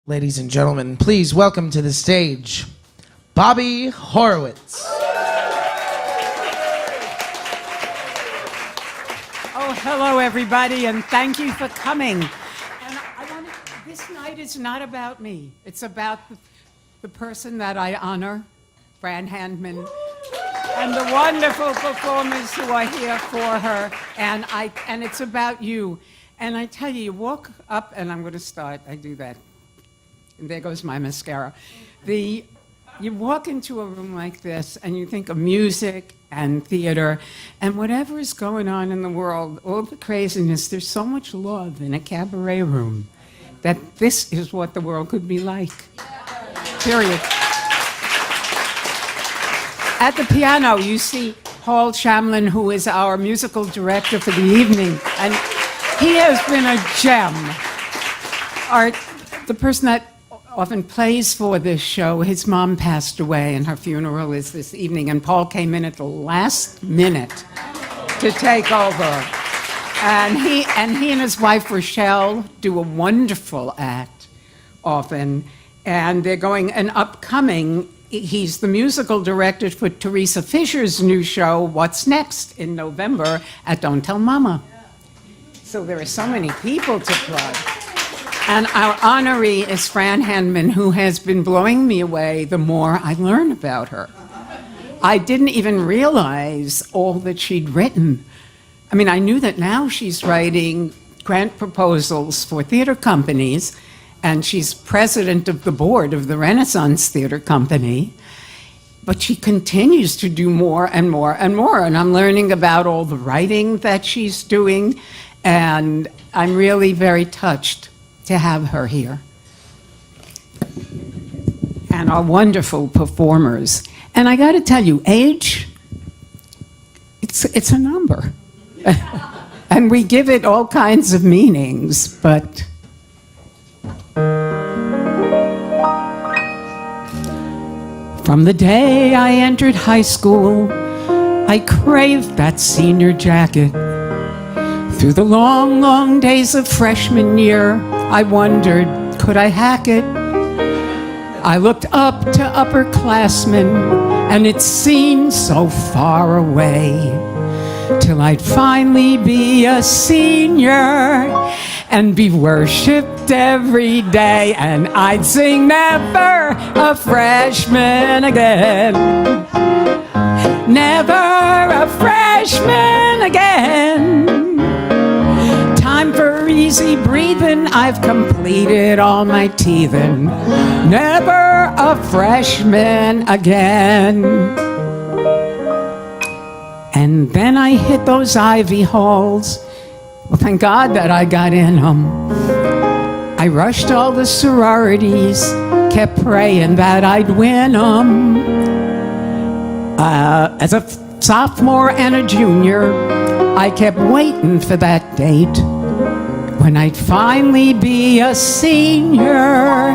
Ladies and gentlemen, please welcome to the stage, Bobbie Horowitz. Oh, hello, everybody, and thank you for coming. And this night is not about me. It's about the person that I honor, Fran Handman, and the wonderful performers who are here for her. And it's about you. And I tell you walk up, and I'm going to start. I do that. And there goes my mascara. You walk into a room like this, and you think of music and theater, and whatever is going on in the world, all the craziness, there's so much love in a cabaret room that this is what the world could be like. Period. At the piano, you see Paul Shamlin, who is our musical director for the evening, and he has been a gem. The person that often plays for this show, his mom passed away, and her funeral is this evening, and Paul came in at the last minute to take over. And he and his wife, Rochelle, do a wonderful act often, and they're going an upcoming. He's the musical director for Teresa Fisher's new show, What's Next, in November at Don't Tell Mama. So there are so many people to plug. And our honoree is Fran Handman, who has been blowing me away the more I learn about her. I didn't even realize all that she'd written. I mean, I knew that now she's writing grant proposals for theater companies, and she's president of the board of the Renaissance Theater Company. But she continues to do more and more and more, and I'm learning about all the writing that she's doing, and I'm really very touched to have her here. And our wonderful performers. And I got to tell you, age, it's a number. And we give it all kinds of meanings, but from the day I entered high school, I craved that senior jacket. Through the long, long days of freshman year, I wondered, could I hack it? I looked up to upperclassmen, and it seemed so far away, till I'd finally be a senior and be worshipped every day, and I'd sing never a freshman again. Never a freshman again. Time for easy breathing, I've completed all my teething. Never a freshman again. And then I hit those Ivy halls. Well, thank God that I got in them. I rushed all the sororities, kept praying that I'd win them. As a sophomore and a junior, I kept waiting for that date when I'd finally be a senior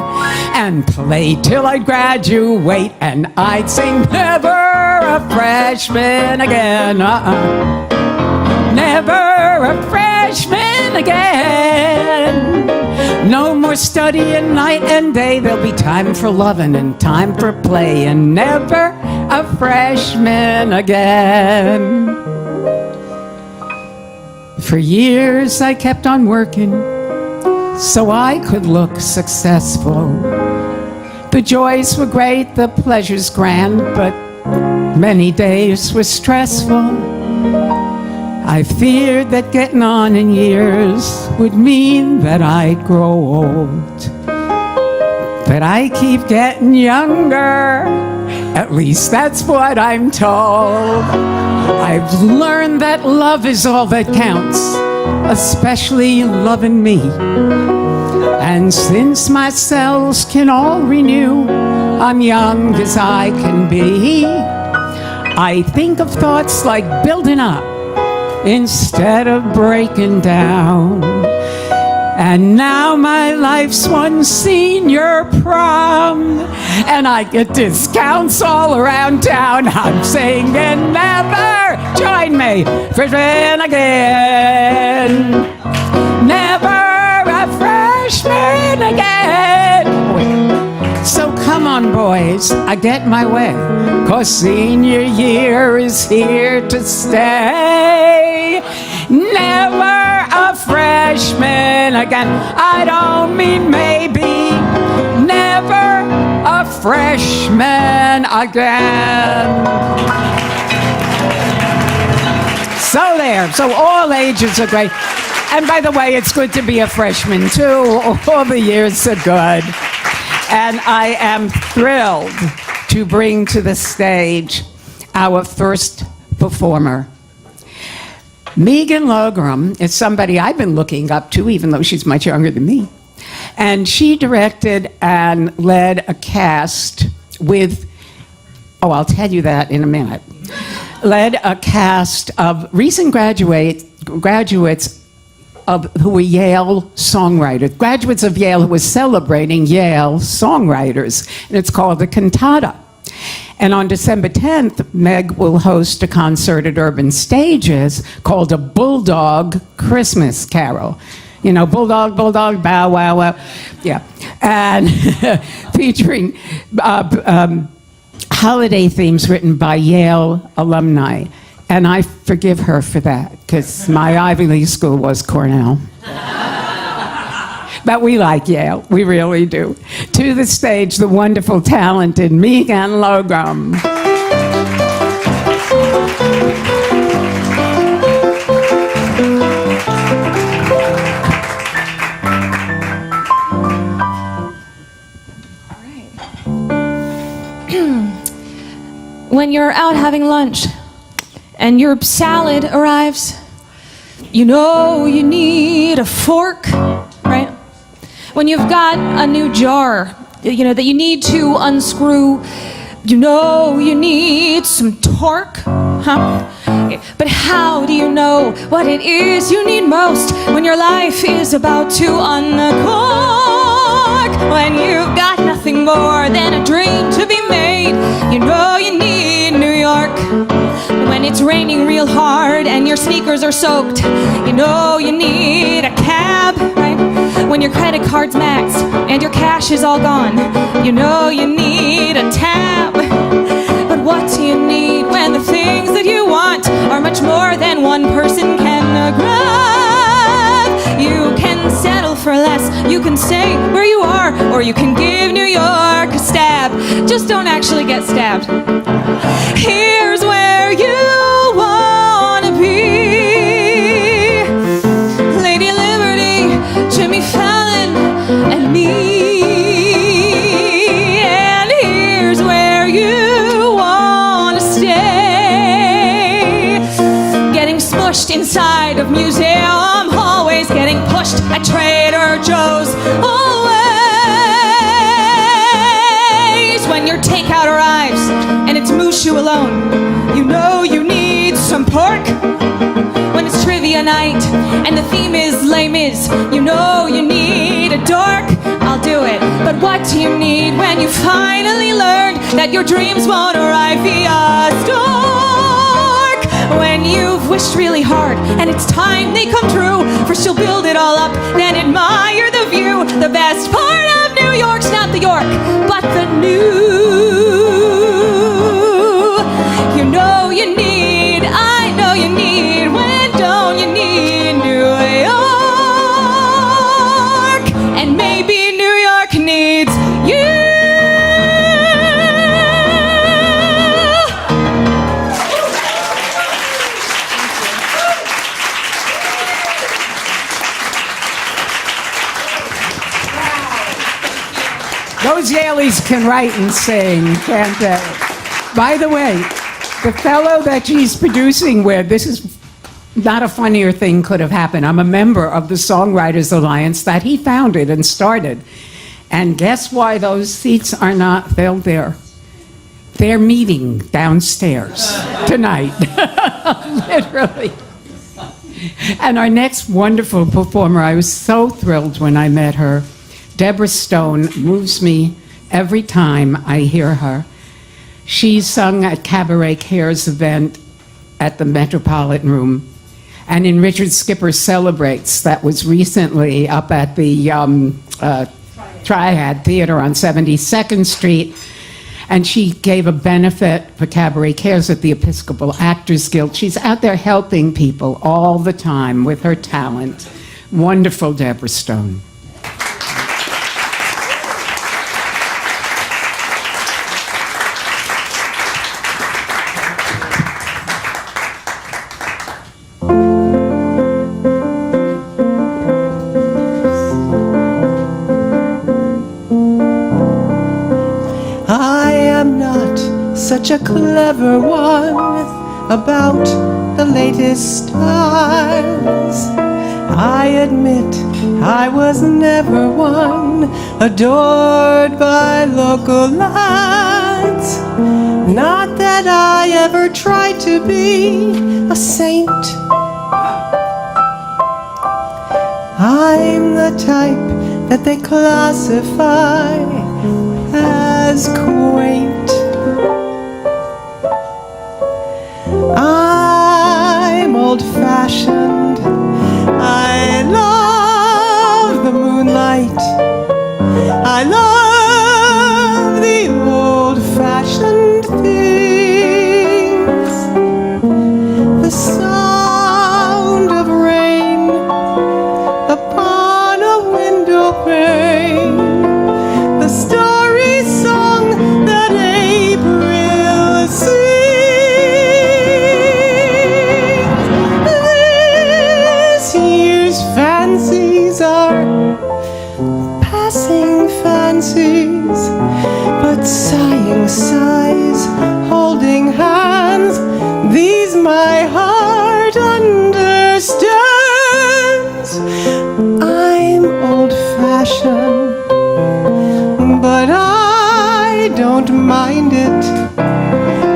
and play till I'd graduate, and I'd sing never a freshman again. Never a freshman again. No more studying night and day. There'll be time for loving and time for play, and never a freshman again. For years I kept on working so I could look successful. The joys were great, the pleasures grand, but many days were stressful. I feared that getting on in years would mean that I'd grow old. But I keep getting younger, at least that's what I'm told. I've learned that love is all that counts, especially loving me. And since my cells can all renew, I'm young as I can be. I think of thoughts like building up instead of breaking down. And now my life's one senior prom, and I get discounts all around town. I'm singing never, join me, freshman again. Never a freshman again. on, boys, I get my way, 'cause senior year is here to stay. Never a freshman again. I don't mean maybe. Never a freshman again. So there. So all ages are great. And by the way, it's good to be a freshman, too. All the years are good. And I am thrilled to bring to the stage our first performer. Megan Logram is somebody I've been looking up to, even though she's much younger than me. And she directed and led a cast with, I'll tell you that in a minute, led a cast of recent graduates who were Yale songwriters, graduates of Yale who were celebrating Yale songwriters, and it's called the Cantata. And on December 10th, Meg will host a concert at Urban Stages called A Bulldog Christmas Carol. You know, bulldog, bulldog, bow, wow, wow. Yeah. And featuring holiday themes written by Yale alumni. And I forgive her for that, because my Ivy League school was Cornell. But we like Yale, we really do. To the stage, the wonderful, talented Megan Logram. When you're out having lunch and your salad arrives, you know you need a fork, right? When you've got a new jar, you know, that you need to unscrew, you know you need some torque, huh? But how do you know what it is you need most when your life is about to uncork? When you've got nothing more than a dream to be made, you know you need New York. When it's raining real hard and your sneakers are soaked, you know you need a cab, right? When your credit card's maxed and your cash is all gone, you know you need a tab. But what do you need when the things that you want are much more than one person can grab? You can settle for less, you can stay where you are, or you can give New York a stab. Just don't actually get stabbed. Here's where you wanna be. Lady Liberty, Jimmy Fallon, and me. And here's where you wanna stay. Getting smushed inside of museum hallways, getting pushed at Trader Joe's always. When your takeout arrives and it's Mushu alone, you know you need some pork. When it's trivia night and the theme is Les Mis, you know you need a dork. I'll do it. But what do you need when you finally learned that your dreams won't arrive via stork? When you've wished really hard and it's time they come true, first you'll build it all up, then admire the view. The best part of New York's not the York, but the new. You know you need, I know you need, when don't you need New York? And maybe New York needs you. Those Yaleys can write and sing, can't they? By the way, the fellow that she's producing with, this is not a funnier thing could have happened. I'm a member of the Songwriters Alliance that he founded and started. And guess why those seats are not filled there? They're meeting downstairs tonight, literally. And our next wonderful performer, I was so thrilled when I met her. Deborah Stone moves me every time I hear her. She sung at Cabaret Care's event at the Metropolitan Room, and in Richard Skipper Celebrates, that was recently up at the Triad Theater on 72nd Street. And she gave a benefit for Cabaret Cares at the Episcopal Actors Guild. She's out there helping people all the time with her talent. Wonderful, Deborah Stone. Such a clever one about the latest stars. I admit I was never one adored by local lads. Not that I ever tried to be a saint. I'm the type that they classify as quaint. I'm old-fashioned. I love the moonlight. I love the old-fashioned things. The sound of rain upon a window pane. The story song that April sings. Fancies are passing fancies, but sighing sighs, holding hands, these my heart understands. I'm old-fashioned, but I don't mind it.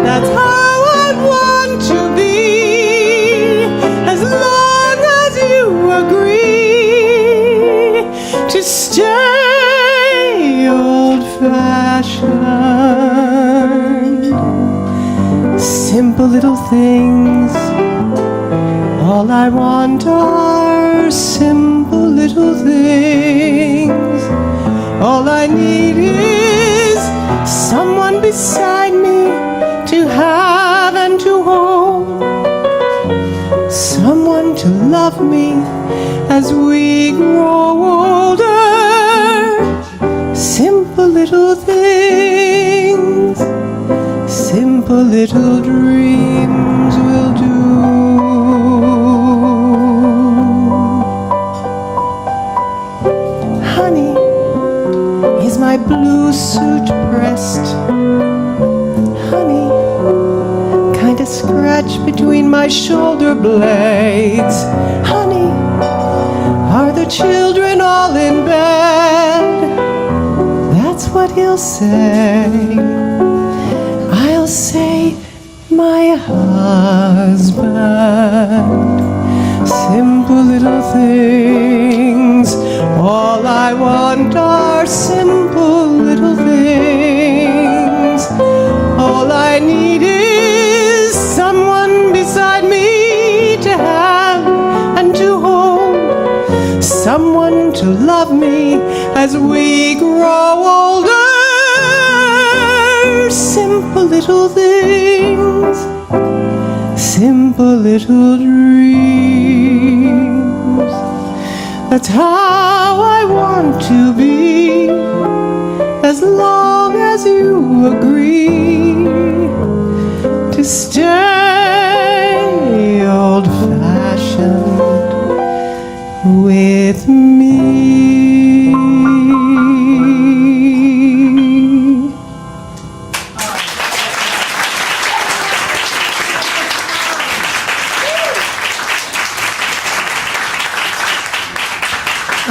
That's how I want to be, as long as you agree to stay old-fashioned. Simple little things, all I want are simple little things. All I need is someone beside me to have and to hold, someone to love me as we grow older. Simple little things, simple little dreams will do. Honey, is my blue suit pressed? Honey, kinda scratch between my shoulder blades. Honey, are the children all in bed? That's what he'll say. I'll say, my husband. Simple little things, all I want are simple little things. All I need is someone beside me to have and to hold, someone to love me as we grow older. Simple little things, simple little dreams. That's how I want to be, as long as you agree to stay old-fashioned with me.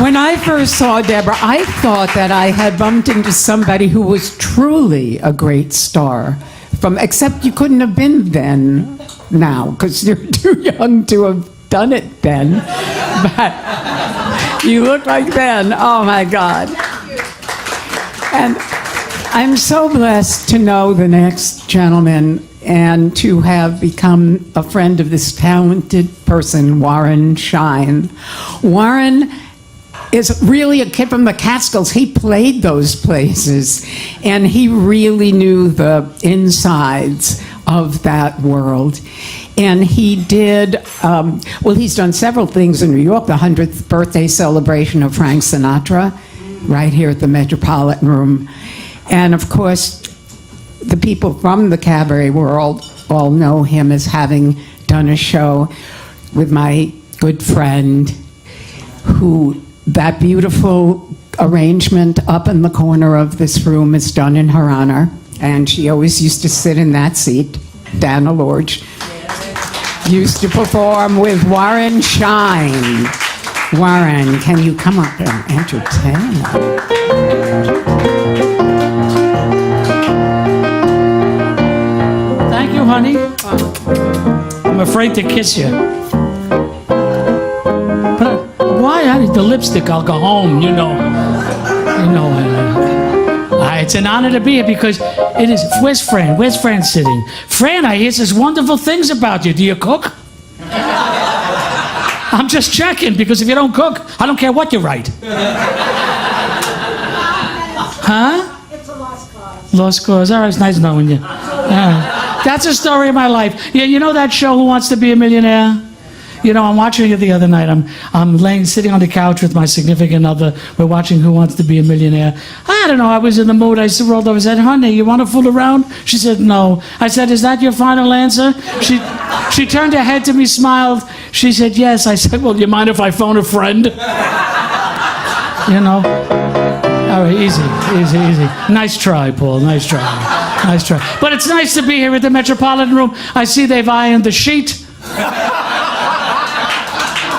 When I first saw Deborah, I thought that I had bumped into somebody who was truly a great star. Except you couldn't have been then, now, because you're too young to have done it then. But you look like then. Oh my God. And I'm so blessed to know the next gentleman and to have become a friend of this talented person, Warren Shine. Warren is really a kid from the Catskills. He played those places, and he really knew the insides of that world. And he did, he's done several things in New York, the 100th birthday celebration of Frank Sinatra, right here at the Metropolitan Room. And of course, the people from the cabaret world all know him as having done a show with my good friend, who that beautiful arrangement up in the corner of this room is done in her honor. And she always used to sit in that seat. Dana Lorge used to perform with Warren Shine. Warren, can you come up and entertain? Thank you, honey. I'm afraid to kiss you. But why, honey? The lipstick, I'll go home, you know. It's an honor to be here because it is. Where's Fran? Where's Fran sitting? Fran, I hear such wonderful things about you. Do you cook? I'm just checking, because if you don't cook, I don't care what you write. Huh? It's a lost cause. Lost cause. All right, it's nice knowing you. That's a story of my life. Yeah, you know that show, Who Wants to Be a Millionaire? You know, I'm watching it the other night. I'm sitting on the couch with my significant other. We're watching Who Wants to Be a Millionaire. I don't know, I was in the mood. I rolled over and said, honey, you want to fool around? She said, no. I said, is that your final answer? She turned her head to me, smiled. She said, yes. I said, well, do you mind if I phone a friend? You know? All right, easy. Nice try, Paul, nice try. Nice try. But it's nice to be here at the Metropolitan Room. I see they've ironed the sheet.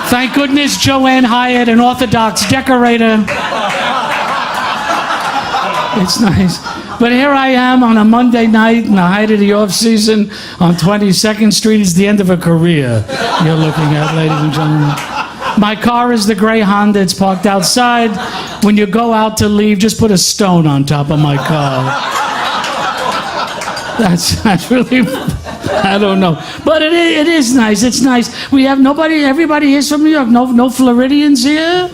Thank goodness Joanne hired an Orthodox decorator. It's nice. But here I am on a Monday night in the height of the off-season on 22nd Street. It's the end of a career you're looking at, ladies and gentlemen. My car is the gray Honda. It's parked outside. When you go out to leave, just put a stone on top of my car. That's really... I don't know, but it is nice. It's nice. We have nobody. Everybody here's from New York. No Floridians here.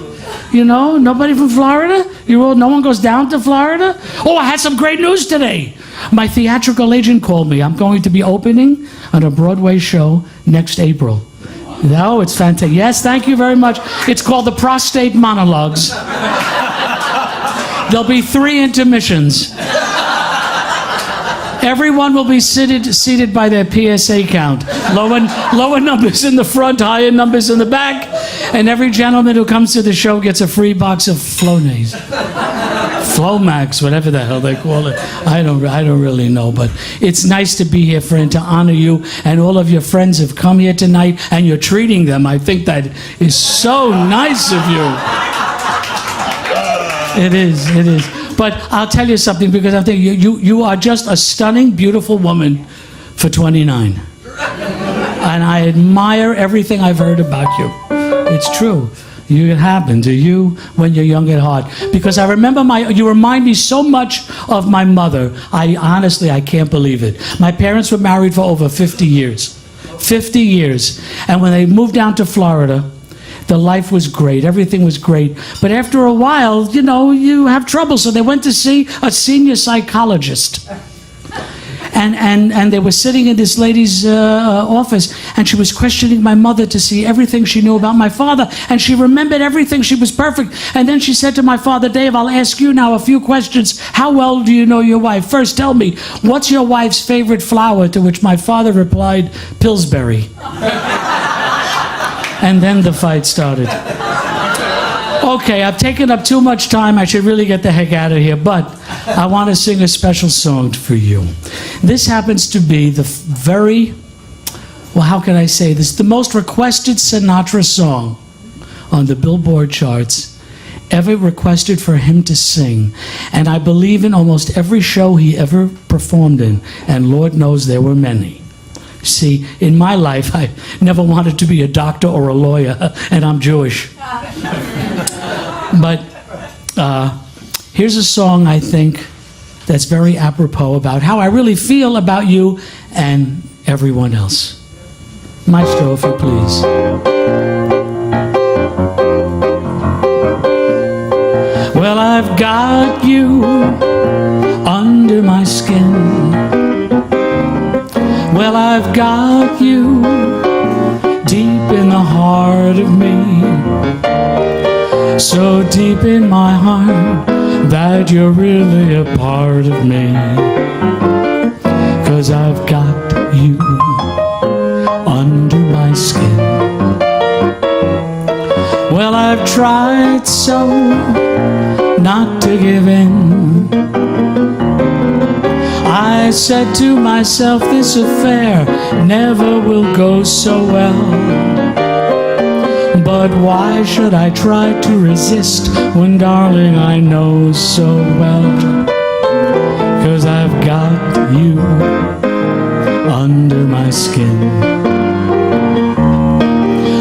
You know, nobody from Florida. No one goes down to Florida. Oh, I had some great news today. My theatrical agent called me. I'm going to be opening on a Broadway show next April. No, it's fantastic. Yes, thank you very much. It's called the Prostate Monologues. There'll be 3 intermissions. Everyone will be seated by their PSA count. Lower numbers in the front, higher numbers in the back. And every gentleman who comes to the show gets a free box of Flonase. Flomax, whatever the hell they call it. I don't really know, but it's nice to be here, friend, to honor you. And all of your friends have come here tonight, and you're treating them. I think that is so nice of you. It is. But I'll tell you something, because I think you are just a stunning, beautiful woman for 29. And I admire everything I've heard about you. It's true. It happened to you when you're young at heart. Because I remember you remind me so much of my mother. Honestly, I can't believe it. My parents were married for over 50 years. 50 years. And when they moved down to Florida, the life was great. Everything was great. But after a while, you know, you have trouble. So they went to see a senior psychologist. And they were sitting in this lady's office, and she was questioning my mother to see everything she knew about my father. And she remembered everything. She was perfect. And then she said to my father, Dave, I'll ask you now a few questions. How well do you know your wife? First, tell me, what's your wife's favorite flower? To which my father replied, Pillsbury. And then the fight started. Okay, I've taken up too much time. I should really get the heck out of here. But I want to sing a special song for you. This happens to be the how can I say this? The most requested Sinatra song on the Billboard charts ever requested for him to sing. And I believe in almost every show he ever performed in. And Lord knows there were many. See, in my life, I never wanted to be a doctor or a lawyer, and I'm Jewish. But here's a song, I think, that's very apropos about how I really feel about you and everyone else. Maestro, if you please. I've got you under my skin. Well, I've got you deep in the heart of me, so deep in my heart that you're really a part of me. 'Cause I've got you under my skin. Well, I've tried so not to give in. I said to myself, this affair never will go so well. But why should I try to resist when, darling, I know so well? 'Cause I've got you under my skin.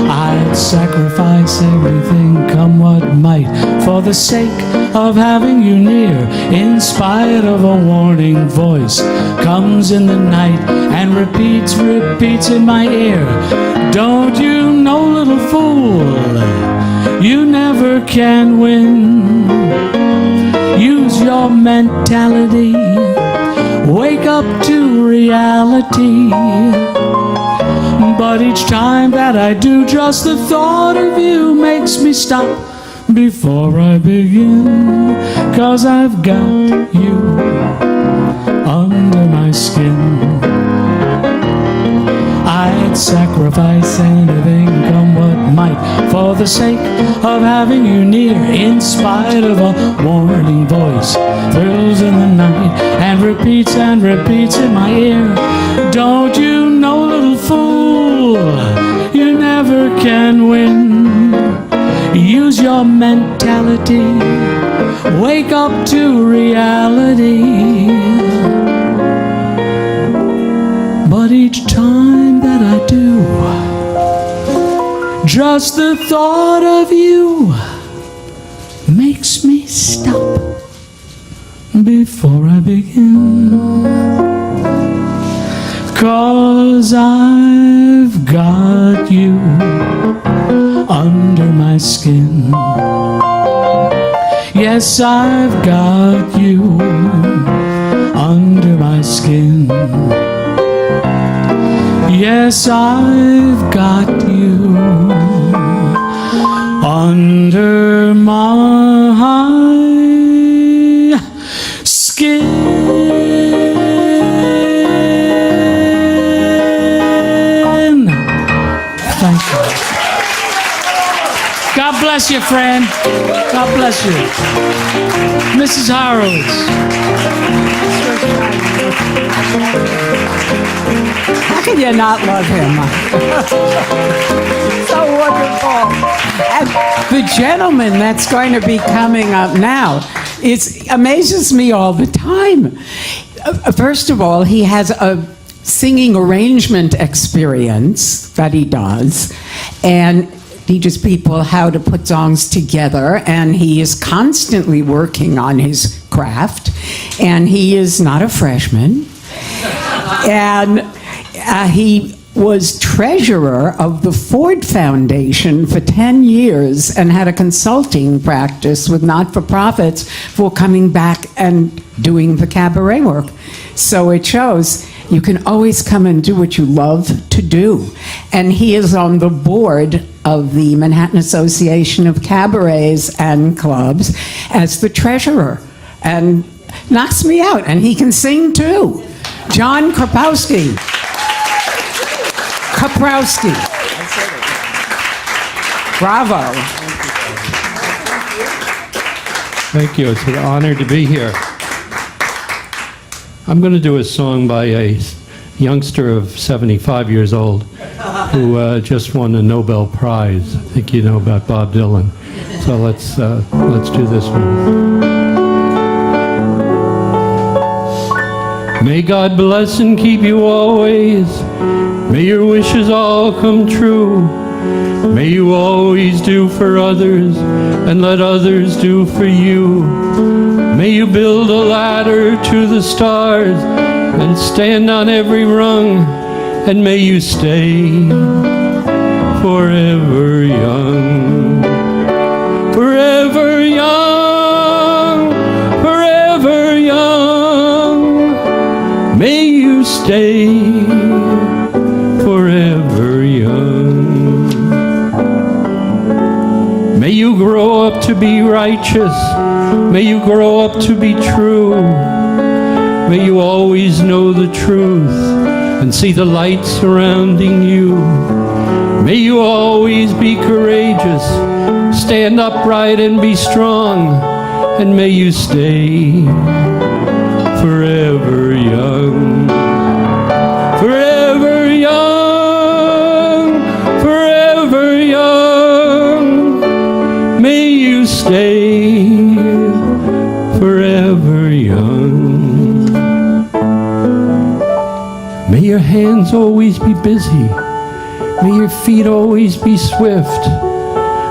I'd sacrifice everything, come what might, for the sake of having you near, in spite of a warning voice comes in the night and repeats in my ear. Don't you know, little fool, you never can win. Use your mentality, wake up to reality. But each time that I do, just the thought of you makes me stop before I begin. 'Cause I've got you under my skin. I'd sacrifice anything, come what might, for the sake of having you near, in spite of a warning voice thrills in the night and repeats in my ear. Don't you know, little fool, you never can win. Use your mentality, wake up to reality. But each time that I do, just the thought of you makes me stop before I begin. 'Cause I've got you under my skin. Yes, I've got you under my skin. Yes, I've got you under my skin. Thank you. God bless you, friend. God bless you. Mrs. Horowitz. How can you not love him? So wonderful. And the gentleman that's going to be coming up now amazes me all the time. First of all, he has a singing arrangement experience that he does, and teaches people how to put songs together, and he is constantly working on his craft, and he is not a freshman. And he was treasurer of the Ford Foundation for 10 years and had a consulting practice with not-for-profits for coming back and doing the cabaret work. So it shows you can always come and do what you love to do. And he is on the board of the Manhattan Association of Cabarets and Clubs as the treasurer, and knocks me out. And he can sing too. John Kaprowski. Bravo. Thank you. It's an honor to be here. I'm going to do a song by a youngster of 75 years old who just won a Nobel Prize. I think you know about Bob Dylan. So let's do this one. May God bless and keep you always. May your wishes all come true. May you always do for others and let others do for you. May you build a ladder to the stars and stand on every rung, and may you stay forever young. Forever young. stay forever young. May you grow up to be righteous. May you grow up to be true. May you always know the truth and see the light surrounding you. May you always be courageous, stand upright and be strong, and may you stay forever young. Forever young, forever young. May you stay forever young. May your hands always be busy. May your feet always be swift.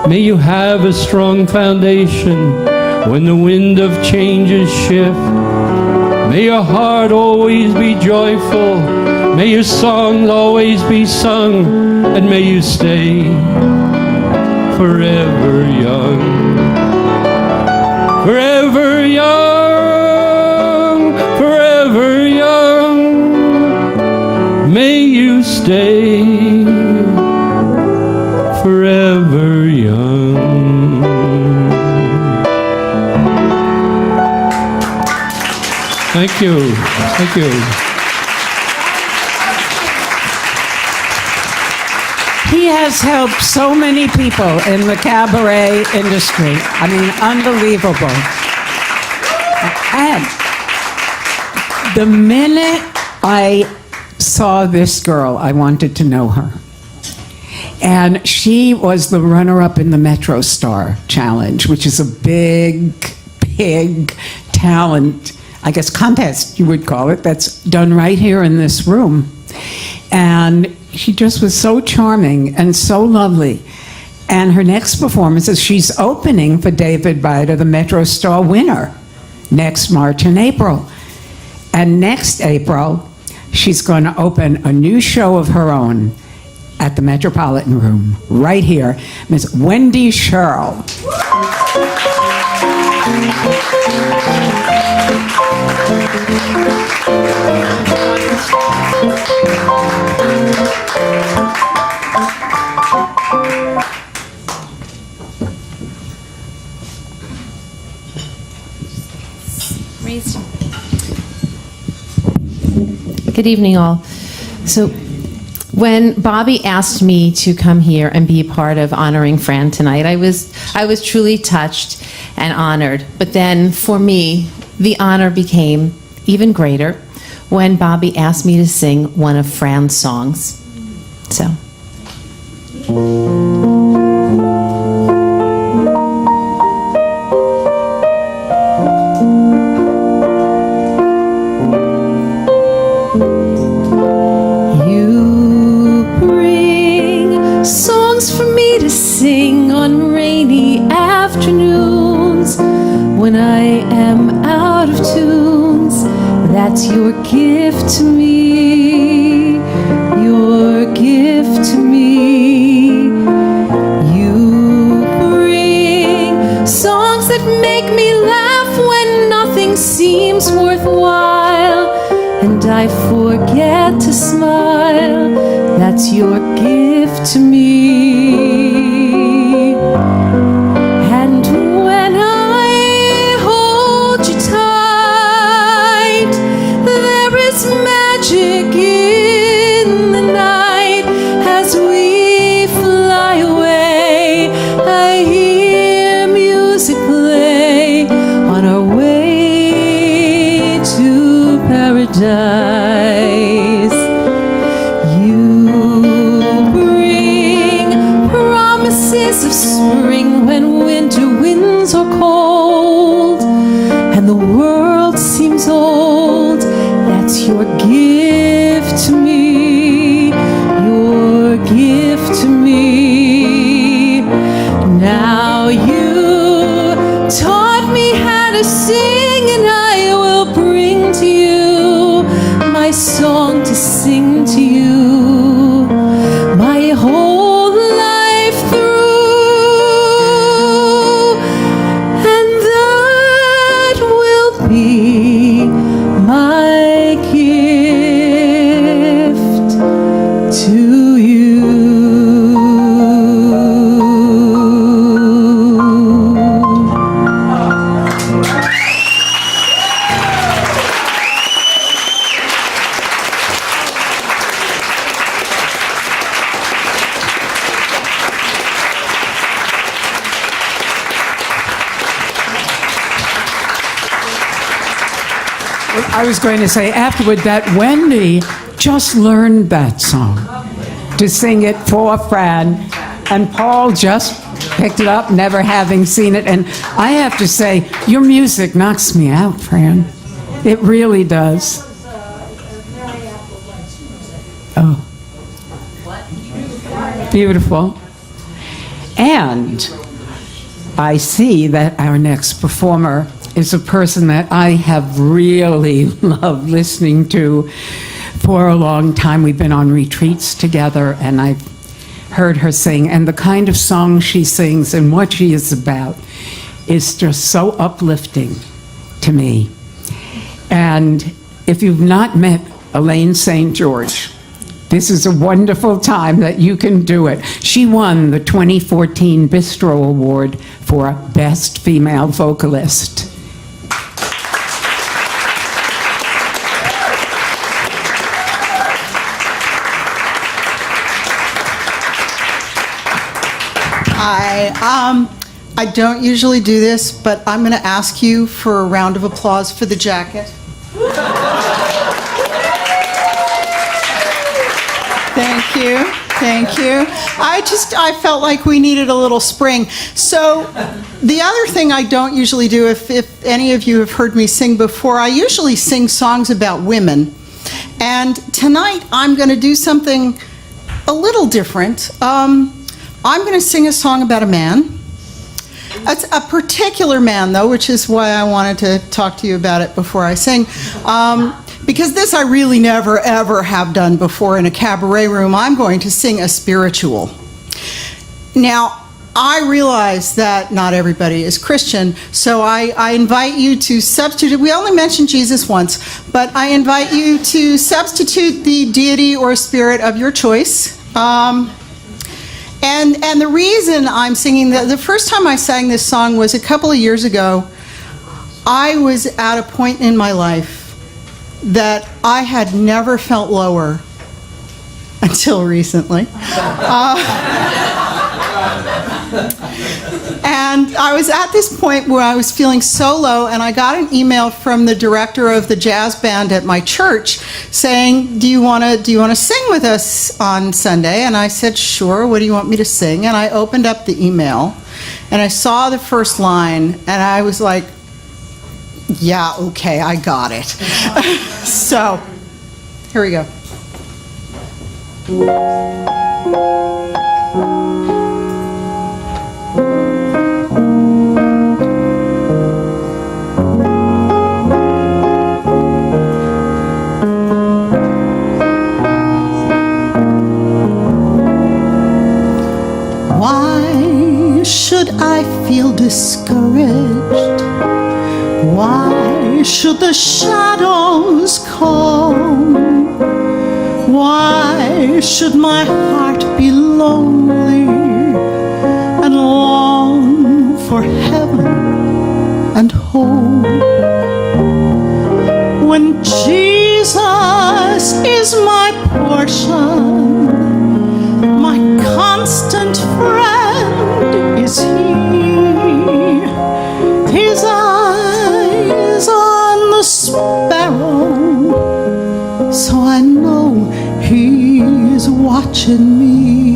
May you have a strong foundation when the wind of changes shift. May your heart always be joyful. May your songs always be sung. And may you stay forever young. Forever young, forever young. May you stay forever young. Thank you. Thank you. He has helped so many people in the cabaret industry. I mean, unbelievable. And the minute I saw this girl, I wanted to know her. And she was the runner-up in the Metro Star Challenge, which is a big talent, I guess, contest, you would call it, that's done right here in this room. And she just was so charming and so lovely. And her next performance is she's opening for David Biter, the Metro Star winner, next March and April. And next April, she's going to open a new show of her own at the Metropolitan Room, right here, Miss Wendy Sherrill. Good evening, all. So, when Bobbie asked me to come here and be a part of honoring Fran tonight, I was truly touched and honored. But then, for me, the honor became even greater when Bobbie asked me to sing one of Fran's songs. So. Sing on rainy afternoons when I am out of tunes. That's your gift to me, your gift to me. You bring songs that make me laugh when nothing seems worthwhile, and I forget to smile. That's your gift to me. Magic in the night as we fly away. I hear music play on our way to paradise. You bring promises of spring when winter winds are cold and the world seems old. That's your gift to me, your gift to me. Now you taught me how to sing, and I will bring to you my song to sing to you my whole life through, and that will be my gift. I was going to say afterward that Wendy just learned that song to sing it for Fran, and Paul just picked it up, never having seen it. And I have to say, your music knocks me out, Fran. It really does. Oh. Beautiful. And I see that our next performer is a person that I have really loved listening to for a long time. We've been on retreats together, and I've heard her sing. And the kind of song she sings and what she is about is just so uplifting to me. And if you've not met Elaine St. George, this is a wonderful time that you can do it. She won the 2014 Bistro Award for Best Female Vocalist. I don't usually do this, but I'm going to ask you for a round of applause for the jacket. Thank you. Thank you. I felt like we needed a little spring. So the other thing I don't usually do, if any of you have heard me sing before, I usually sing songs about women. And tonight I'm going to do something a little different. I'm going to sing a song about a man. It's a particular man, though, which is why I wanted to talk to you about it before I sing. Because this I really never, ever have done before in a cabaret room. I'm going to sing a spiritual. Now, I realize that not everybody is Christian, so I invite you to substitute. We only mentioned Jesus once, but I invite you to substitute the deity or spirit of your choice. And the reason I'm singing, the first time I sang this song was a couple of years ago. I was at a point in my life that I had never felt lower until recently. And I was at this point where I was feeling so low, and I got an email from the director of the jazz band at my church saying, do you want to sing with us on Sunday? And I said, sure. What do you want me to sing? And I opened up the email, and I saw the first line, and I was like, yeah, okay, I got it. So, here we go. Why should I feel discouraged? Why should the shadows come? Why should my heart be lonely and long for heaven and home? When Jesus is my portion, my constant friend is He. His eyes on the sparrow, so I know He's watching me.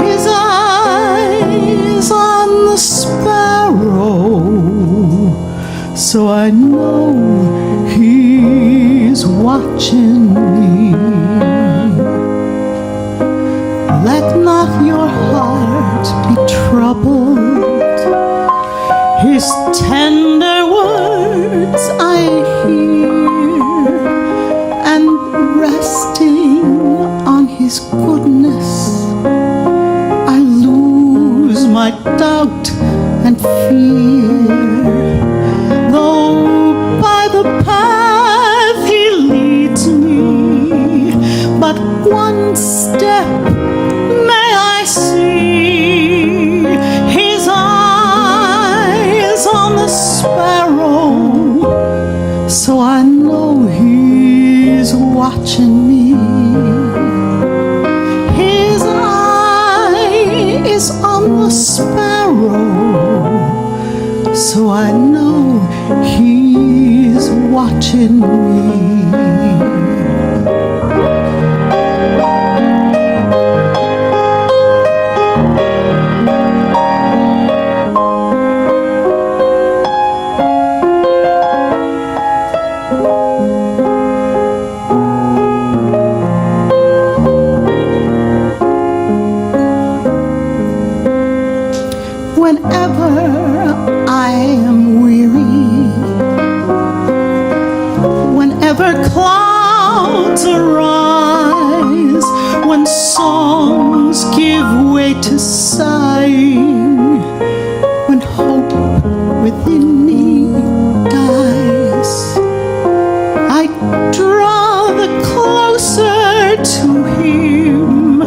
His eyes on the sparrow, so I know He's watching me. Let not your heart be troubled. His tender words I hear, and resting on His goodness, I lose my doubt and fear. Though by the path He leads me, but one step may I see. His eyes on the sparrow, so I know He's watching me. His eye is on the sparrow, so I know He watching me. Whenever I am weary, whenever clouds arise, when songs give way to sighing, when hope within me dies, I draw the closer to Him.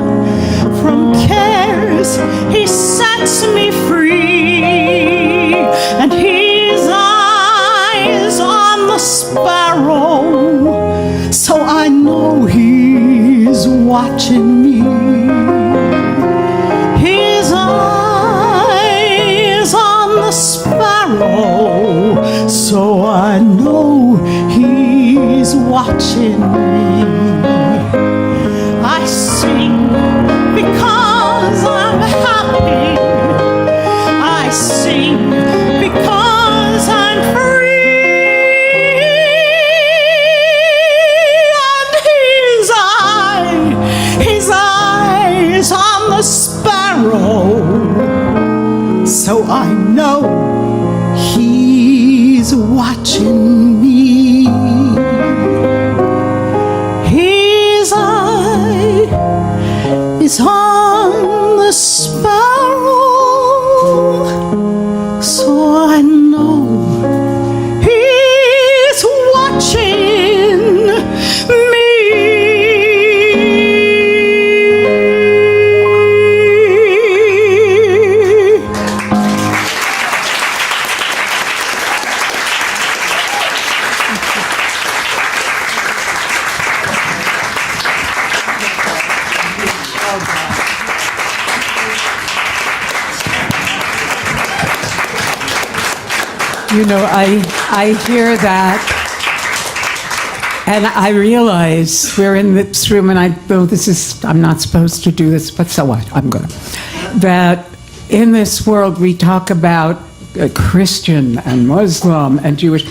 From cares He sets me free, and His eyes on the sparrow, so I know He's watching me. His eyes on the sparrow, so I know He's watching me. I sing because I'm happy. I sing because I'm free. And His eyes on the sparrow, so I know He's watching me. His eye is on the sparrow, so I know He's watching me. You know, I hear that, and I realize we're in this room, and I know I'm not supposed to do this, but so what? I'm going to. That in this world we talk about Christian and Muslim and Jewish.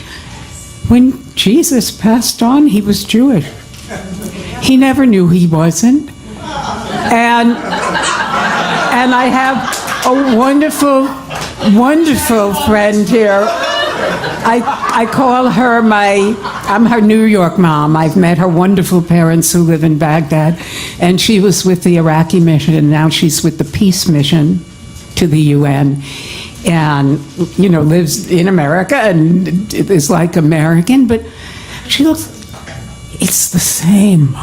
When Jesus passed on, He was Jewish. He never knew he wasn't. And I have a wonderful friend here. I call her I'm her New York mom. I've met her wonderful parents who live in Baghdad, and she was with the Iraqi mission, and now she's with the Peace Mission to the UN, and, you know, lives in America and is like American, but she looks, it's the same.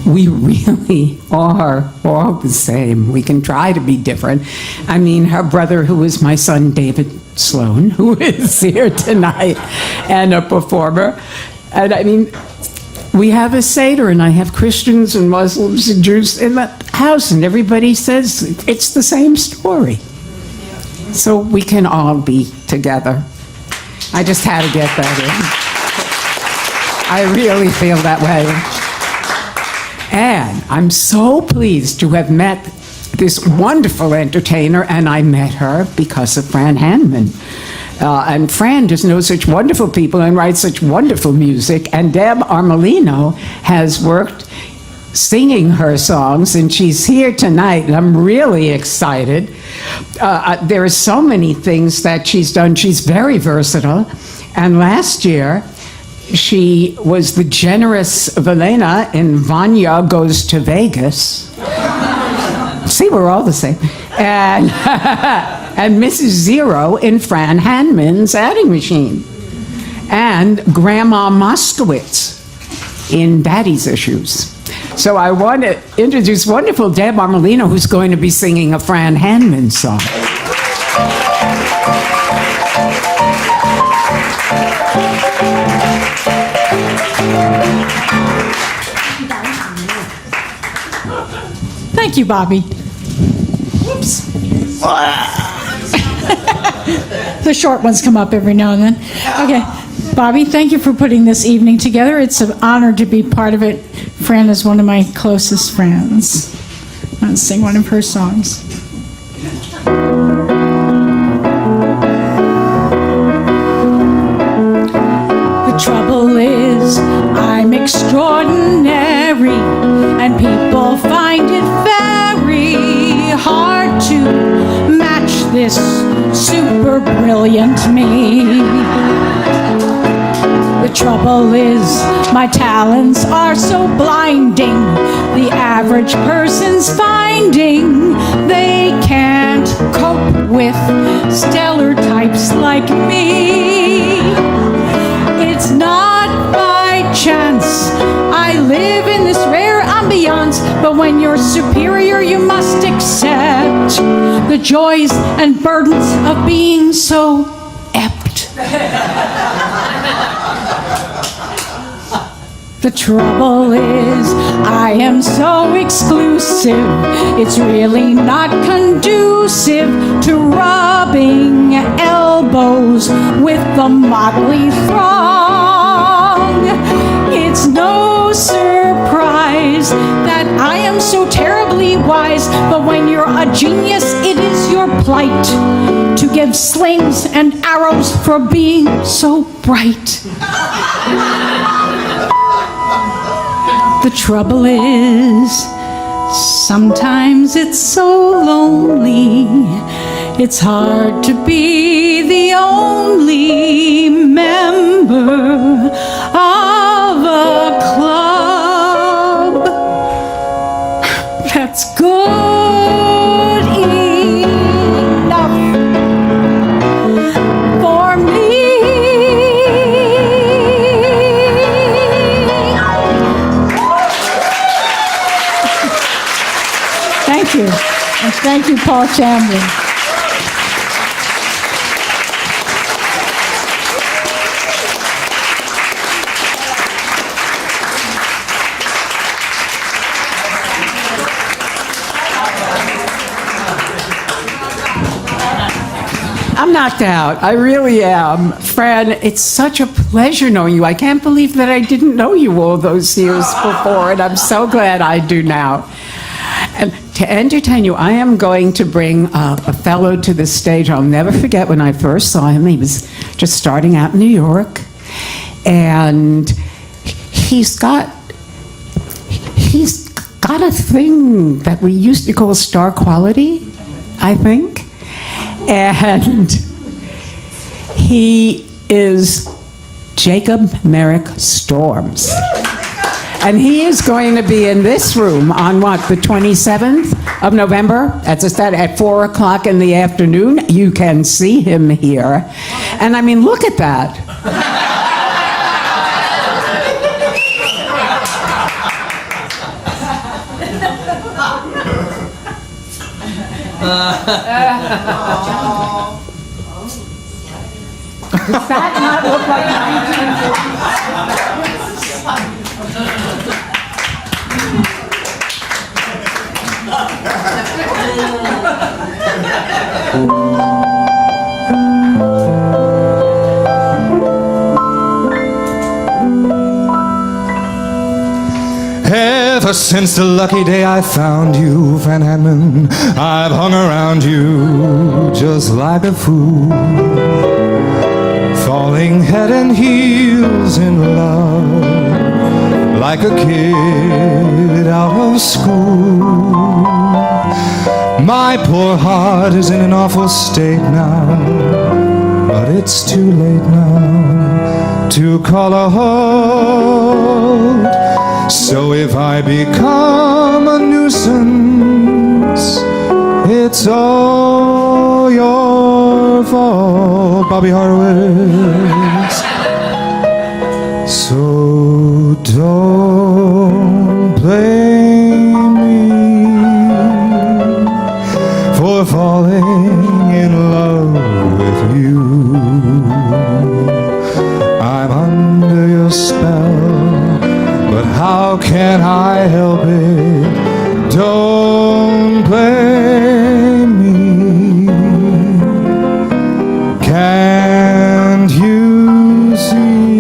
We really are all the same. We can try to be different. I mean, her brother, who is my son, David Sloan, who is here tonight, and a performer. And I mean, we have a Seder, and I have Christians and Muslims and Jews in the house, and everybody says it's the same story. So we can all be together. I just had to get that in. I really feel that way. And I'm so pleased to have met this wonderful entertainer, and I met her because of Fran Hanman. And Fran just knows such wonderful people and writes such wonderful music, and Deb Armelino has worked singing her songs, and she's here tonight, and I'm really excited. There are so many things that she's done. She's very versatile, and last year, she was the generous Velena in Vanya Goes to Vegas. See, we're all the same. And, and Mrs. Zero in Fran Hanman's Adding Machine. And Grandma Moskowitz in Daddy's Issues. So I want to introduce wonderful Deb Armelino, who's going to be singing a Fran Hanman song. Thank you, Bobbie. Whoops. The short ones come up every now and then. Okay. Bobbie, thank you for putting this evening together. It's an honor to be part of it. Fran is one of my closest friends. I'm going to sing one of her songs. The trouble is, I'm extraordinary, and people find it very hard to match this super brilliant me. The trouble is, my talents are so blinding, the average person's finding they can't cope with stellar types like me. It's not by chance I live in this rare ambiance, but when you're superior, you must accept the joys and burdens of being so apt. The trouble is, I am so exclusive, it's really not conducive to rubbing elbows with the motley throng. It's no surprise that I am so terribly wise, but when you're a genius, it is your plight to give slings and arrows for being so bright. The trouble is, sometimes it's so lonely, it's hard to be the only member of a club that's good enough for me. Thank you. And thank you, Paul Chamberlain. I'm knocked out. I really am. Fran, it's such a pleasure knowing you. I can't believe that I didn't know you all those years before, and I'm so glad I do now. And to entertain you, I am going to bring a fellow to the stage. I'll never forget when I first saw him. He was just starting out in New York, and he's got a thing that we used to call star quality, I think. And he is Jacob Merrick Storms. And he is going to be in this room on what, the 27th of November? That's a Saturday at 4 o'clock in the afternoon. You can see him here. And I mean, look at that. Does that not look like 19? Ever since the lucky day I found you, Van Hanman, I've hung around you just like a fool, falling head and heels in love, like a kid out of school. My poor heart is in an awful state now, but it's too late now to call a halt. So if I become a nuisance, it's all your fault, Bobbie Horowitz. So don't blame me for falling in love with you. I'm under your spell, but how can I help it? Don't blame me. Can't you see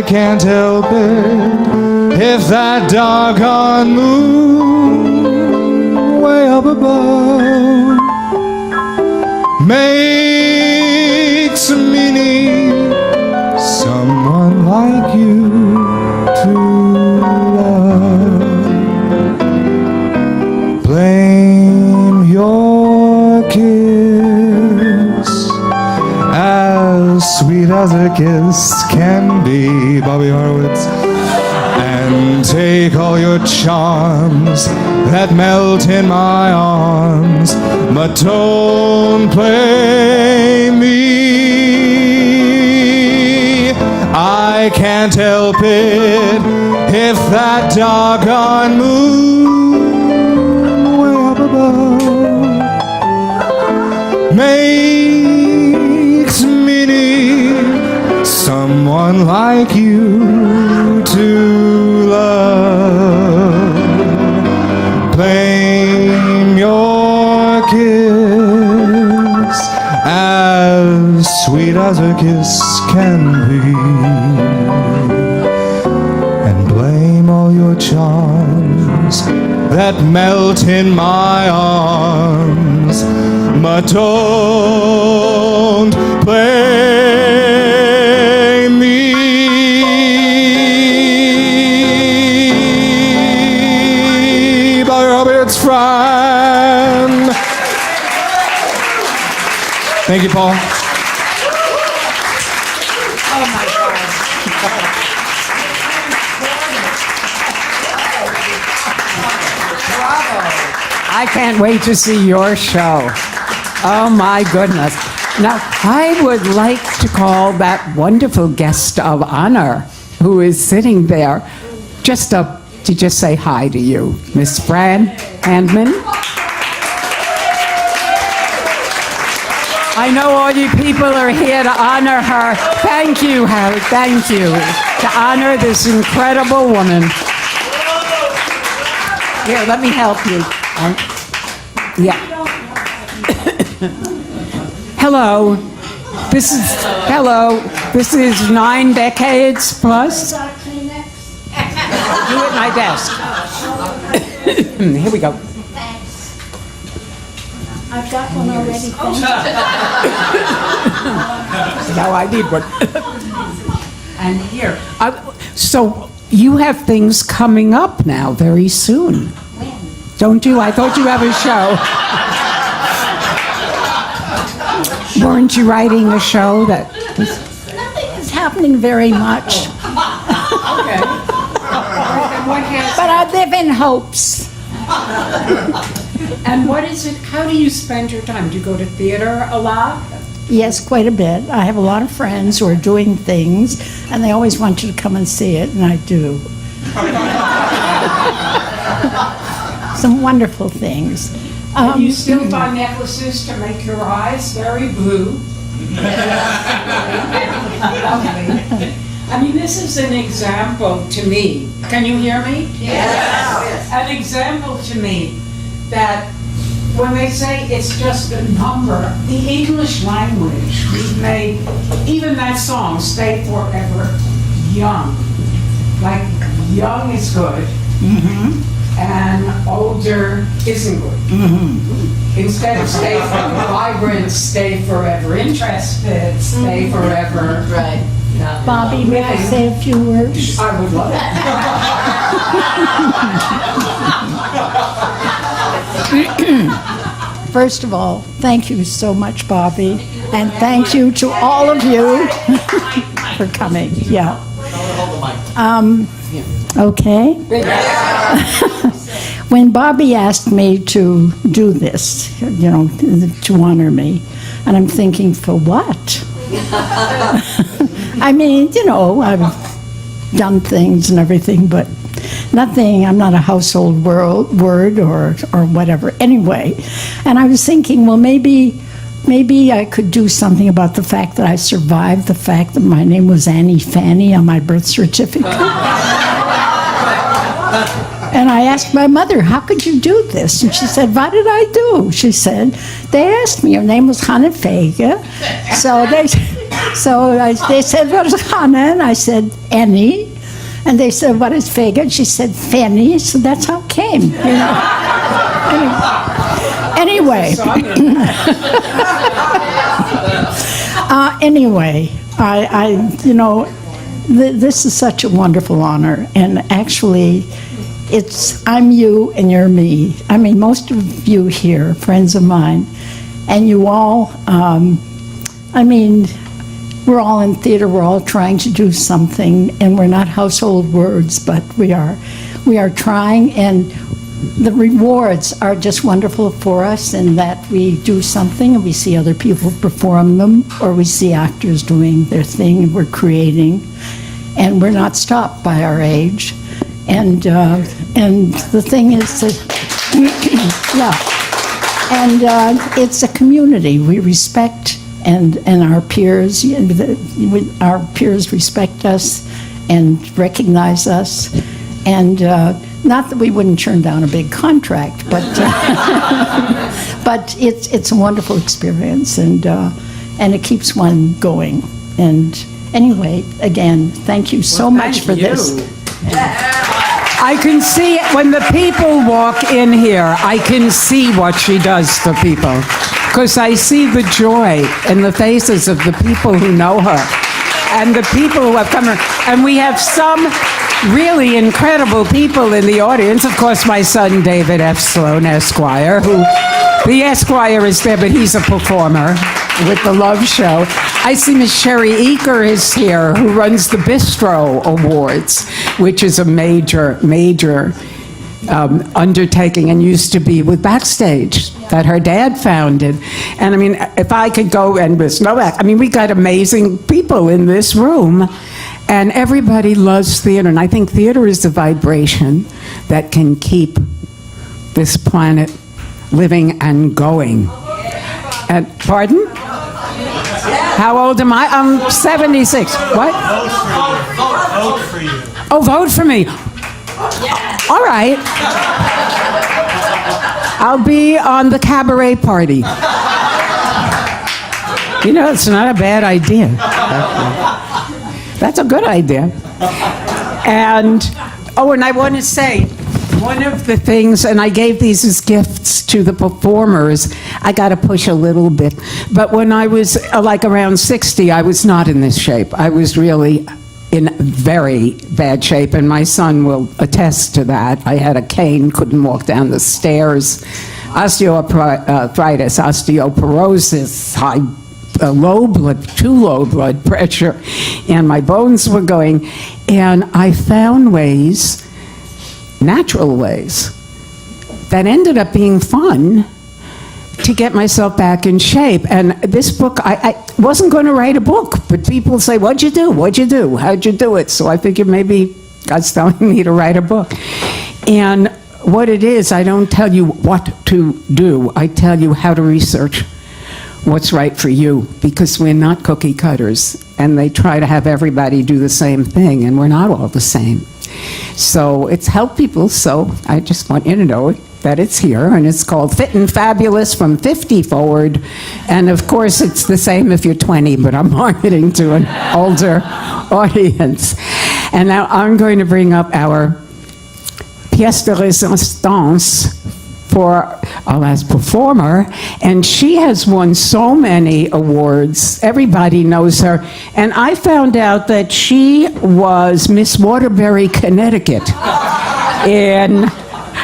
I can't help it if that doggone moon way up above makes me need someone like you to love. Blame your kiss, as sweet as a kiss can be, Bobbie Horowitz, and take all your charms that melt in my arms, but don't play me. I can't help it if that doggone moon way up above makes me need someone like you to love. Blame your kiss, as sweet as a kiss can be, and blame all your charms that melt in my arms, but don't blame me. Bobbie Horowitz, friend. Thank you, Paul. Oh my God. Bravo. I can't wait to see your show. Oh my goodness. Now, I would like to call that wonderful guest of honor who is sitting there just to just say hi to you, Miss Fran Handman. I know all you people are here to honor her. Thank you, Howard. Thank you. To honor this incredible woman. Here, let me help you. Yeah. Hello. This is 9 decades plus. Do it at my desk. Here we go. I've got one already. Now I need one. And here. So you have things coming up now very soon. When? Don't you? I thought you have a show. Weren't you writing a show that was... Nothing is happening very much. Okay. But I live in hopes. And what is it? How do you spend your time? Do you go to theater a lot? Yes, quite a bit. I have a lot of friends who are doing things, and they always want you to come and see it, and I do. Some wonderful things. And you still buy necklaces to make your eyes very blue. I mean, this is an example to me. Can you hear me? Yes. An example to me that when they say it's just a number, the English language, we've made, even that song, Stay Forever Young. Like, young is good, and older isn't good. Instead of stay forever vibrant, stay forever interested, stay forever... Right. Bobbie, may I say a few words? I would love it. First of all, thank you so much, Bobbie, and thank you to all of you for coming. Yeah. Okay. When Bobbie asked me to do this, you know, to honor me, and I'm thinking, for what? I mean, you know, I've done things and everything, but nothing, I'm not a household word or whatever. Anyway, and I was thinking, well, maybe I could do something about the fact that I survived the fact that my name was Annie Fanny on my birth certificate. And I asked my mother, how could you do this? And she said, what did I do? She said, they asked me, your name was Hannah Fege. So they So they said, what is Hannah? And I said, Annie. And they said, what is Vega? And she said, Fanny. So that's how it came. You know? Anyway. Anyway, this is such a wonderful honor. And actually, I'm you and you're me. I mean, most of you here, friends of mine, and you all, we're all in theater, we're all trying to do something, and we're not household words, but we are trying, and the rewards are just wonderful for us in that we do something and we see other people perform them, or we see actors doing their thing and we're creating, and we're not stopped by our age. And the thing is that, it's a community. We respect and our peers respect us and recognize us, and not that we wouldn't turn down a big contract, but but it's a wonderful experience, and it keeps one going. And anyway, again, thank you so much for this. I can see when the people walk in here, I can see what she does for people. Because I see the joy in the faces of the people who know her and the people who have come here. And we have some really incredible people in the audience. Of course, my son, David F. Sloan, Esquire, who the Esquire is there, but he's a performer with the Love Show. I see Miss Sherry Eaker is here, who runs the Bistro Awards, which is a major undertaking, and used to be with Backstage that her dad founded. And I mean, if I could go, and there's no, we got amazing people in this room, and everybody loves theater. And I think theater is the vibration that can keep this planet living and going. And pardon? How old am I? I'm 76. What? Vote for you. Oh, vote for me. All right. I'll be on the cabaret party. You know, it's not a bad idea. That's a good idea. And I want to say, one of the things, and I gave these as gifts to the performers, I got to push a little bit, but when I was like around 60, I was not in this shape. I was really in very bad shape, and my son will attest to that. I had a cane, couldn't walk down the stairs, osteoarthritis, osteoporosis, too low blood pressure, and my bones were going, and I found ways, natural ways, that ended up being fun to get myself back in shape. And this book, I wasn't going to write a book, but people say, what'd you do? What'd you do? How'd you do it? So I figured maybe God's telling me to write a book. And what it is, I don't tell you what to do. I tell you how to research what's right for you, because we're not cookie cutters, and they try to have everybody do the same thing, and we're not all the same. So it's helped people, so I just want you to know that it's here, and it's called Fit and Fabulous from 50 Forward. And of course, it's the same if you're 20, but I'm marketing to an older audience. And now I'm going to bring up our pièce de résistance for our last performer, and she has won so many awards. Everybody knows her. And I found out that she was Miss Waterbury, Connecticut. And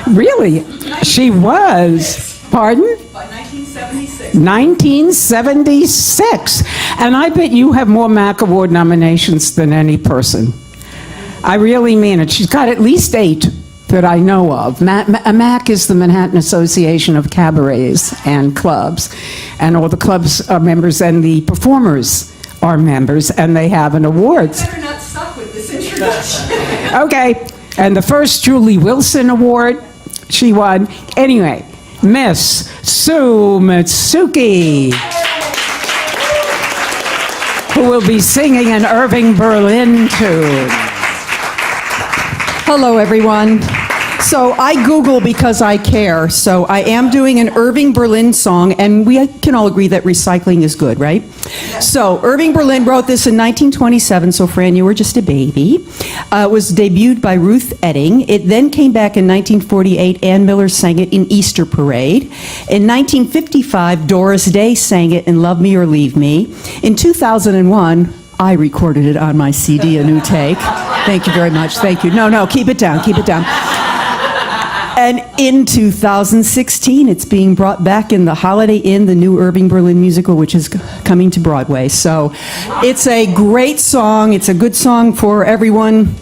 really, she was, pardon? 1976. 1976. And I bet you have more MAC Award nominations than any person. I really mean it. She's got at least 8 that I know of. MAC is the Manhattan Association of Cabarets and Clubs. And all the clubs are members, and the performers are members, and they have an award. You better not suck with this introduction. Okay. And the first Julie Wilson Award, she won. Anyway, Miss Sue Mitsuki, who will be singing an Irving Berlin tune. Hello, everyone. So I Google because I care. So I am doing an Irving Berlin song, and we can all agree that recycling is good, right? So Irving Berlin wrote this in 1927, so Fran, you were just a baby. It was debuted by Ruth Etting. It then came back in 1948. Ann Miller sang it in Easter Parade. In 1955, Doris Day sang it in Love Me or Leave Me. In 2001, I recorded it on my CD, A New Take. Thank you very much. Thank you. No, keep it down. Keep it down. And in 2016, it's being brought back in the Holiday Inn, the new Irving Berlin musical, which is coming to Broadway. So it's a great song. It's a good song for everyone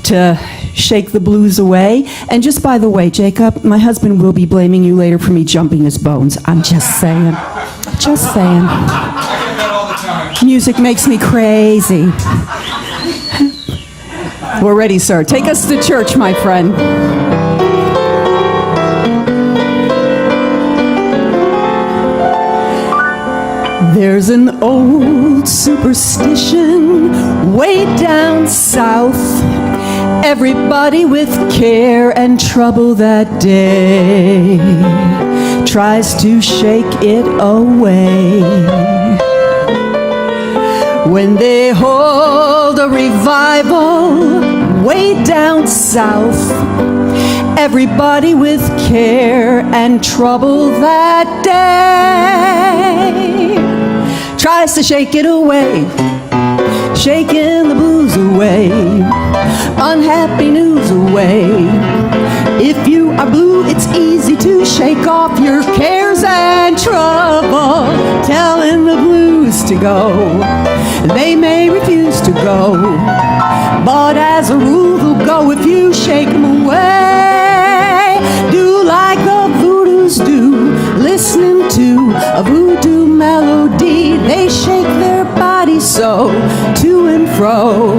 to shake the blues away. And just by the way, Jacob, my husband will be blaming you later for me jumping his bones. I'm just saying. Just saying. Music makes me crazy. We're ready, sir. Take us to church, my friend. There's an old superstition way down south. Everybody with care and trouble that day tries to shake it away. When they hold a revival way down south, everybody with care and trouble that day tries to shake it away, shaking the blues away, unhappy news away. If you are blue, it's easy to shake off your cares and trouble, telling the blues to go. They may refuse to go, but as a rule they'll go if you shake them away. Do like the voodoos do, listening to a voodoo melody. They shake their bodies so, to and fro.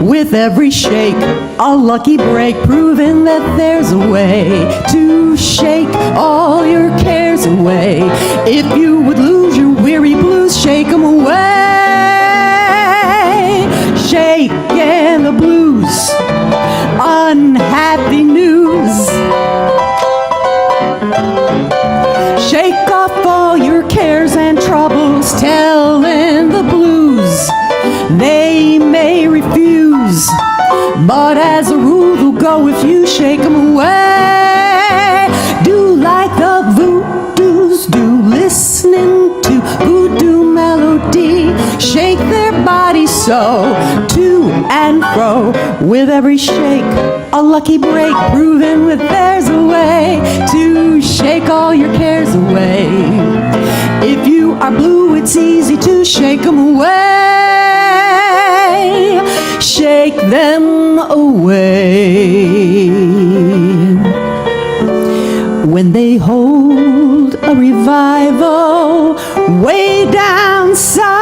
With every shake, a lucky break, proving that there's a way to shake all your cares away. If you would lose your weary blues, shake them away. Shaking the blues, unhappy news. Shake off all your cares and troubles, telling the blues they may refuse, but as a rule they'll go if you shake them away. Do like the voodoos do, listening to voodoo melody. Shake their bodies so, to and fro. With every shake, a lucky break, proving that there's a way to shake all your cares away. If you are blue, it's easy to shake them away. Shake them away. When they hold a revival way down south,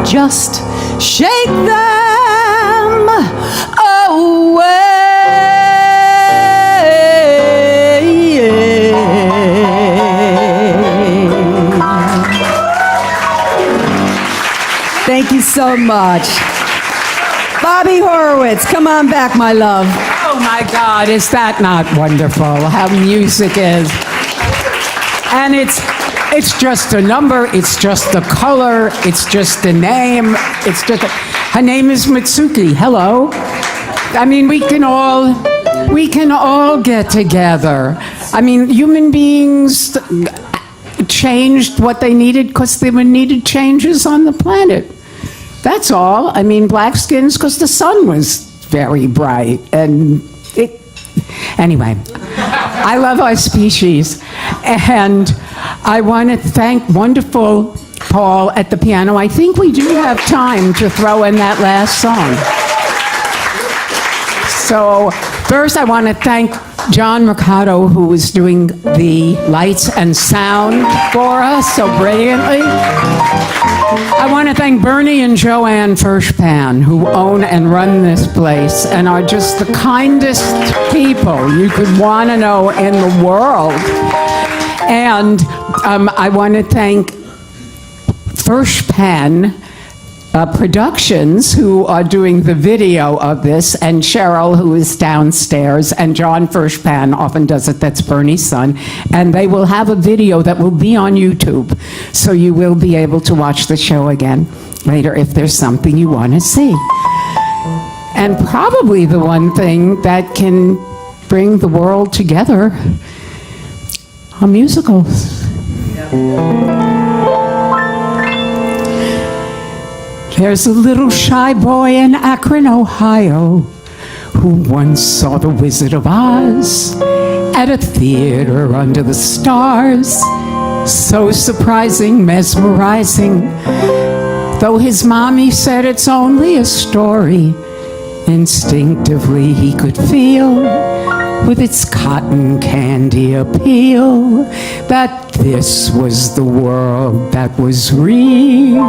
just shake them away. Thank you so much. Bobbie Horowitz, come on back, my love. Oh my God, is that not wonderful, how music is? And it's just a number, it's just a color, it's just a name, her name is Mitsuki, hello. I mean, we can all get together. I mean, human beings changed what they needed because there were needed changes on the planet. That's all. I mean, black skins because the sun was very bright. And anyway, I love our species. And I want to thank wonderful Paul at the piano. I think we do have time to throw in that last song. So first I want to thank John Mercado, who is doing the lights and sound for us so brilliantly. I want to thank Bernie and Joanne Firshpan, who own and run this place and are just the kindest people you could want to know in the world. And I want to thank Firshpan Productions, who are doing the video of this, and Cheryl, who is downstairs, and John Fershpan often does it, that's Bernie's son, and they will have a video that will be on YouTube, so you will be able to watch the show again later if there's something you want to see. And probably the one thing that can bring the world together are musicals. There's a little shy boy in Akron, Ohio, who once saw The Wizard of Oz at a theater under the stars. So surprising, mesmerizing, though his mommy said it's only a story. Instinctively he could feel, with its cotton candy appeal, that this was the world that was real.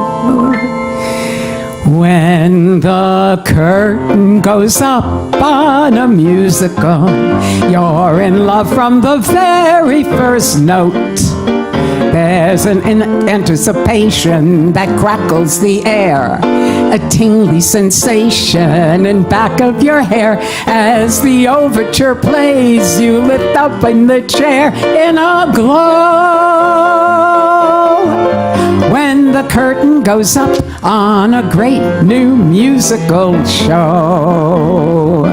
When the curtain goes up on a musical, you're in love from the very first note. There's an anticipation that crackles the air, a tingly sensation in back of your hair. As the overture plays, you lift up in the chair in a glow. When the curtain goes up on a great new musical show.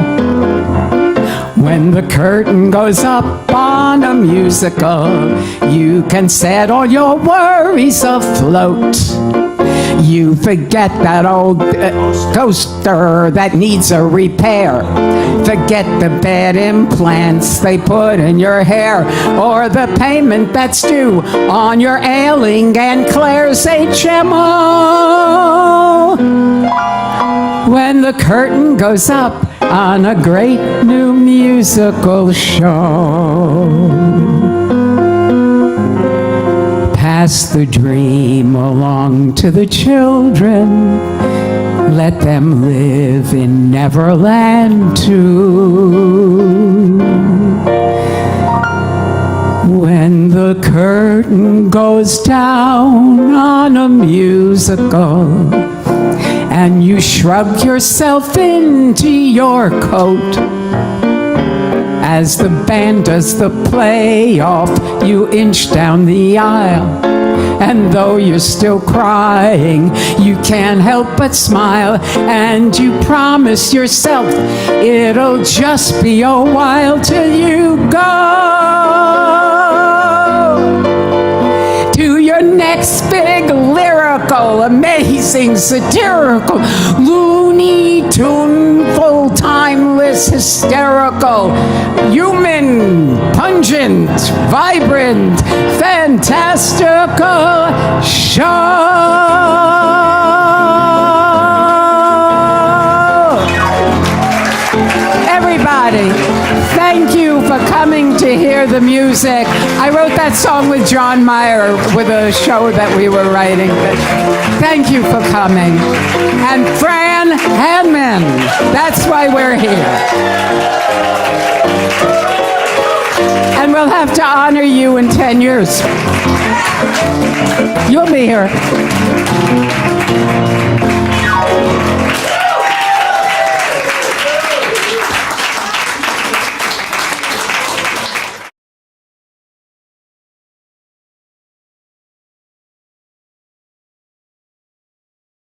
When the curtain goes up on a musical, you can set all your worries afloat. You forget that old coaster that needs a repair. Forget the bad implants they put in your hair, or the payment that's due on your ailing and Claire's HMO. When the curtain goes up on a great new musical show. Pass the dream along to the children. Let them live in Neverland too. When the curtain goes down on a musical, and you shrug yourself into your coat, as the band does the play-off, you inch down the aisle. And though you're still crying, you can't help but smile. And you promise yourself it'll just be a while till you go to your next big lyrical, amazing, satirical, Looney Tuneful, timeless, hysterical, human, pungent, vibrant, fantastical show. Everybody, thank you for coming to hear the music. I wrote that song with John Mayer with a show that we were writing. Thank you for coming. And Fran Hanman, that's why we're here. And we'll have to honor you in 10 years. You'll be here.